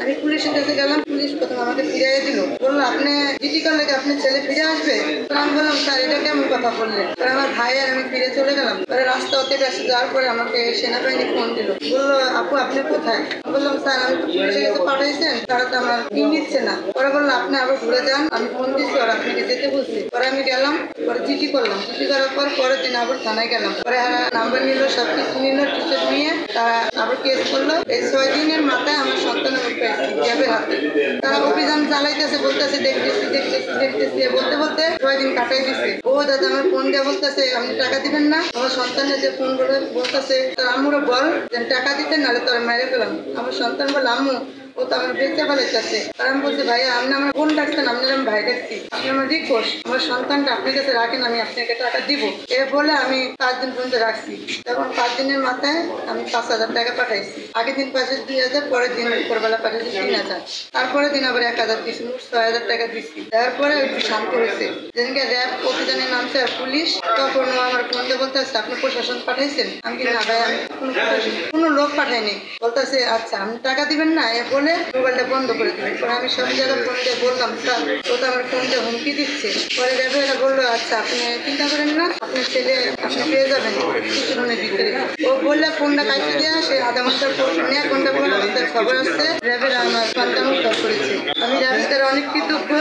আমি পুলিশের কাছে গেলাম, পুলিশ প্রথম আমাকে ফিরিয়ে দিল, বললো আপনি জিডি করলে কি আপনার ছেলে ফিরে আসবে? আমি বললাম স্যার এটা কেমন কথা বললেন? আমার ভাই আর আমি ফিরে চলে গেলাম। রাস্তা থেকে আসে যাওয়ার পরে আমাকে সেনাবাহিনী ফোন দিল, বললো আপু আপনি কোথায়? বললাম স্যার আমি তো পুলিশের কাছে পাঠাইছেন, তারা তো আমার কি নিচ্ছে না। ওরা বললো আপনি আবার ঘুরে যান, আমি ফোন দিচ্ছি ওরা আপনাকে যেতে বলছি। পরে আমি গেলাম, পরে জিডি করলাম, জিডি করার পর পরের দিন আবার থানায় গেলাম। পরে নাম্বার নিল, সবকিছু নিল, টিচার নিয়ে তারা আবার কেস করলো। এই 6 দিনের মাথায় আমার সন্তান আমি পেয়েছি র্যাবের হাতে। তারা অভিযান চালাইতেছে, বলতেছে দেখতেছি বলতে বলতে 6 দিন কাটাই দিচ্ছে। ও দাদা আমার ফোন দিয়ে বলতেছে আপনি টাকা দিবেন না। আমার সন্তানের যে ফোন করে বলতেছে তার আম্মুরা বল যে টাকা দিতে, নাহলে তোরা মেরে ফেলাম। আমার সন্তান বলে আম্মু ও তো আমার বেঁচে ফেলাইতেছে। আর আমি বলছি ভাইয়া আপনি আমার বোন ডাকছেন, আপনার আমি ভাই ডাকছি, আপনি আমার রিকোয়েস্ট আমার সন্তানটা আপনার কাছে রাখেন, আমি আপনাকে টাকা দিব। এ বলে আমি 5 দিন পর্যন্ত রাখছি। তখন 5 দিনের মাথায় আমি 5,000 টাকা পাঠাইছি। আগের দিন পাঠিয়েছি 2,000, পরের দিন উপরবেলা পাঠিয়েছি 3,000, তারপরে দিন আবার 1,000 দিচ্ছি, 6,000 টাকা দিচ্ছি। তারপরে একটু শান্ত হয়েছে। যেদিনকে র্যাব অভিযানে নামছে আর পুলিশ, তখন আমার ফোনটা বলতেছে আপনি প্রশাসন পাঠাইছেন? আমি কি না ভাই আমি কোনো লোক পাঠাইনি। বলতেছে আচ্ছা আপনি টাকা দিবেন না, এ বলে মোবাইলটা বন্ধ করে দিবেন। পরে আমি সব জায়গায় ফোন দিয়ে বললাম স্যার ও তো আমার ফোনটা হুমকি দিচ্ছে। পরে র্যাবেরা বললো আচ্ছা আপনি চিন্তা করেন না, আপনার ছেলে আপনি পেয়ে যাবেন কিছুক্ষণের ভিতরে। ও বললে ফোনটা কাটিয়ে দেওয়া, সে আধা ঘন্টার পর নিয়ে ঘন্টা পর আমাদের খবর আসছে র্যাবেরা আমার সন্তান উদ্ধার করেছে। আমি র্যাবের অনেক কৃতজ্ঞ।